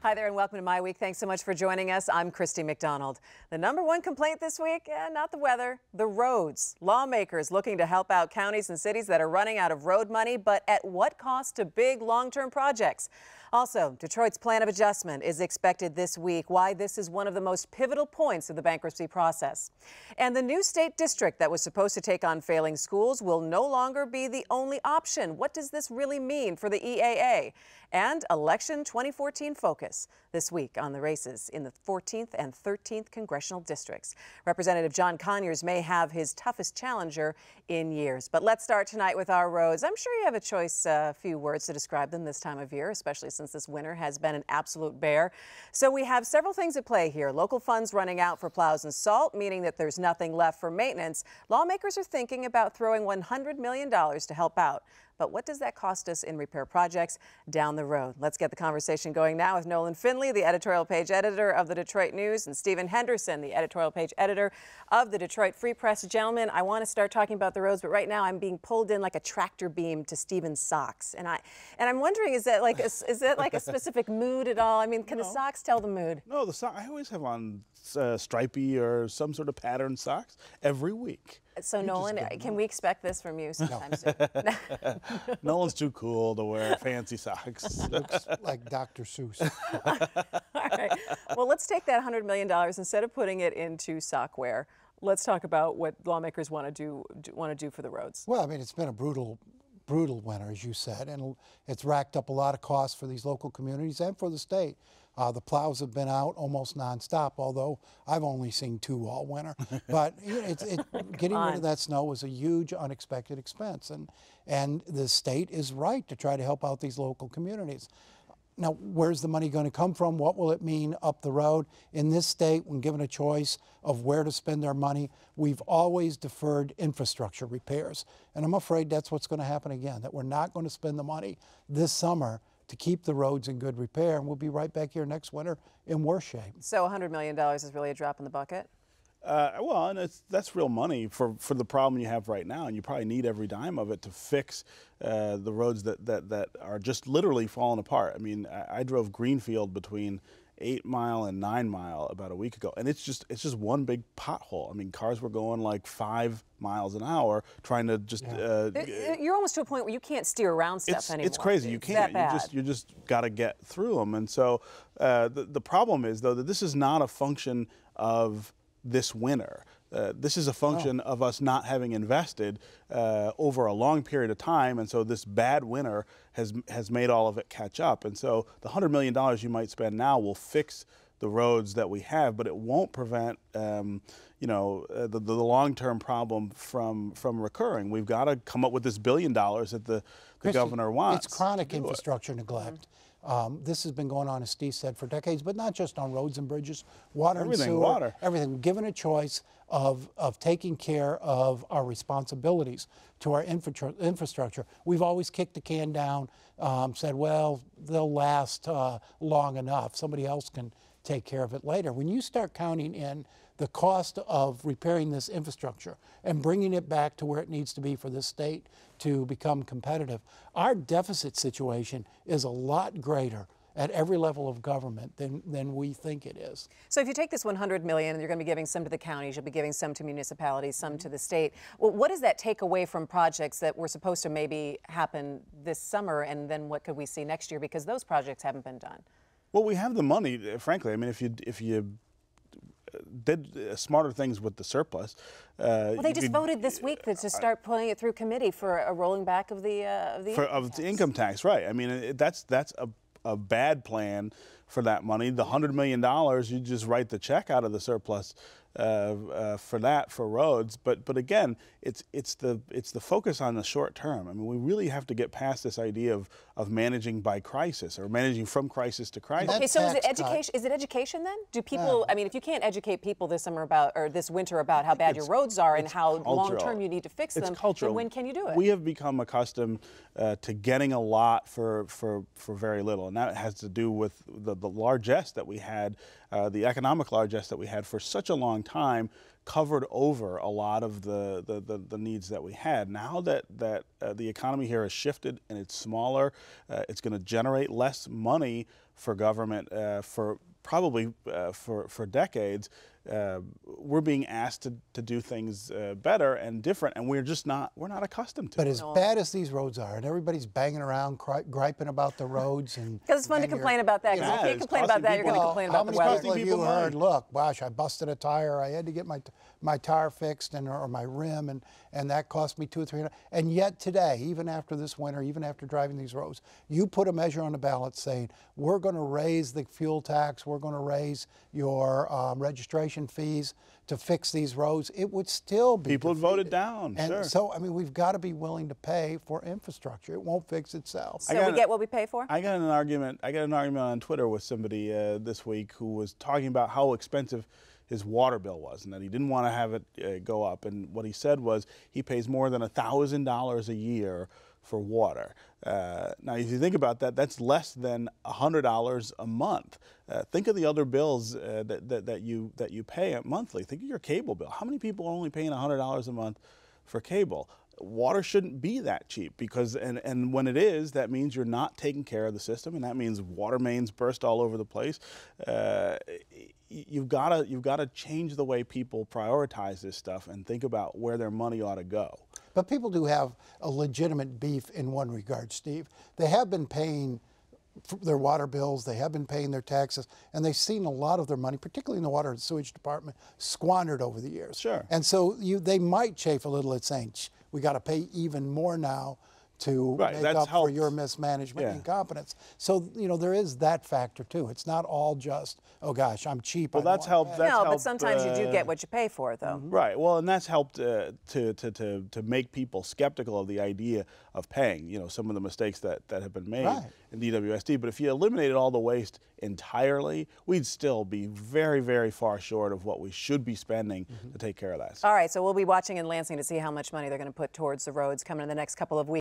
Hi there and welcome to MiWeek. Thanks so much for joining us. I'm Christy McDonald. The #1 complaint this week, not the weather, the roads. Lawmakers looking to help out counties and cities that are running out of road money, but at what cost to big long-term projects? Also, Detroit's plan of adjustment is expected this week, why this is one of the most pivotal points of the bankruptcy process. And the new state district that was supposed to take on failing schools will no longer be the only option. What does this really mean for the EAA? And election 2014 focus this week on the races in the 14th and 13th congressional districts. Representative John Conyers may have his toughest challenger in years. But let's start tonight with our roads. I'm sure you have a choice few words to describe them this time of year, especially since this winter has been an absolute bear. So we have several things at play here. Local funds running out for plows and salt, meaning that there's nothing left for maintenance. Lawmakers are thinking about throwing $100 million to help out. But what does that cost us in repair projects down the road? Let's get the conversation going now with Nolan Finley, the editorial page editor of the Detroit News, and Stephen Henderson, the editorial page editor of the Detroit Free Press. Gentlemen, I want to start talking about the roads, but right now I'm being pulled in like a tractor beam to Stephen's socks, and I'm wondering, is that like a specific mood at all? I mean, can the socks tell the mood? No, I always have on stripy or some sort of patterned socks every week. So Nolan, can we expect this from you sometime soon? Nolan's too cool to wear fancy socks. Looks like Dr. Seuss. All right. Well, let's take that $100 million instead of putting it into sockwear. Let's talk about what lawmakers want to do for the roads. Well, I mean, it's been a brutal winter, as you said, and it's racked up a lot of costs for these local communities and for the state. The plows have been out almost nonstop, although I've only seen 2 all winter. But getting rid of that snow was a huge unexpected expense, and the state is right to try to help out these local communities. Now, where's the money going to come from? What will it mean up the road? In this state, when given a choice of where to spend their money, we've always deferred infrastructure repairs. And I'm afraid that's what's going to happen again, that we're not going to spend the money this summer to keep the roads in good repair, and we'll be right back here next winter in worse shape. So $100 million is really a drop in the bucket? Well, and that's real money for the problem you have right now, and you probably need every dime of it to fix the roads that are just literally falling apart. I mean, I drove Greenfield between 8 Mile and 9 Mile about a week ago, and it's just one big pothole. I mean, cars were going like 5 miles an hour trying to just. You're almost to a point where you can't steer around stuff anymore. It's crazy. You can't. You just got to get through them. And so the problem is, though, that this is not a function of this winter. This is a function of us not having invested over a long period of time, and so this bad winter has made all of it catch up. And so the $100 million you might spend now will fix the roads that we have, but it won't prevent the long-term problem from recurring. We've got to come up with this $1 billion that the governor wants. It's chronic infrastructure neglect. This has been going on, as Steve said, for decades, but not just on roads and bridges, water and sewer, everything. Given a choice of taking care of our responsibilities to our infrastructure, we've always kicked the can down, said, well, they'll last long enough. Somebody else can take care of it later. When you start counting in the cost of repairing this infrastructure and bringing it back to where it needs to be for this state to become competitive, our deficit situation is a lot greater at every level of government than we think it is. So if you take this $100 million and you're going to be giving some to the counties, you'll be giving some to municipalities, some to the state. Well, what does that take away from projects that were supposed to maybe happen this summer, and then what could we see next year, because those projects haven't been done? Well, we have the money, frankly. I mean, if you did smarter things with the surplus. Well, they just voted this week to start putting it through committee for a rolling back of the income tax, right? I mean, that's a bad plan for that money. The $100 million, you just write the check out of the surplus for roads. But again, it's the focus on the short term. I mean, we really have to get past this idea of managing by crisis or managing from crisis to crisis. Okay, so is it education? Is it education then? Do people? I mean, if you can't educate people this summer about, or this winter about how bad your roads are and how long term you need to fix them, then when can you do it? We have become accustomed to getting a lot for very little, and that has to do with the largesse that we had, the economic largesse that we had for such a long time, covered over a lot of the needs that we had. Now that the economy here has shifted and it's smaller, it's going to generate less money for government for probably for decades. We're being asked to do things better and different, and we're not accustomed to it. But as bad as these roads are, and everybody's banging around, griping about the roads, and because it's fun to complain about that. Because if you can't complain about that, you're going to complain about the weather. How many people have you heard? Look, gosh, I busted a tire. I had to get my tire fixed or my rim, and that cost me $200 or $300. And yet today, even after this winter, even after driving these roads, you put a measure on the ballot saying we're going to raise the fuel tax, we're going to raise your registration fees to fix these roads, it would still be people defeated. voted down. And sure. so, I mean, we've got to be willing to pay for infrastructure. It won't fix itself. So we get what we pay for? I got an argument on Twitter with somebody this week who was talking about how expensive his water bill was and that he didn't want to have it go up. And what he said was he pays more than $1,000 a year for water. Now, if you think about that, that's less than $100 a month. Think of the other bills that you pay monthly. Think of your cable bill. How many people are only paying $100 a month for cable? Water shouldn't be that cheap because, and when it is, that means you're not taking care of the system, and that means water mains burst all over the place. You've got to change the way people prioritize this stuff and think about where their money ought to go. But people do have a legitimate beef in one regard, Steve. They have been paying their water bills, they have been paying their taxes, and they've seen a lot of their money, particularly in the water and sewage department, squandered over the years. Sure. And so they might chafe a little at saying, we got to pay even more now to make up for your mismanagement and incompetence. So, you know, there is that factor too. It's not all just, oh gosh, I'm cheap. Well, that's helped. No, but sometimes you do get what you pay for, though. Right. Well, and that's helped to make people skeptical of the idea of paying, you know, some of the mistakes that have been made in DWSD. But if you eliminated all the waste entirely, we'd still be very, very far short of what we should be spending to take care of that. All right, so we'll be watching in Lansing to see how much money they're going to put towards the roads coming in the next couple of weeks.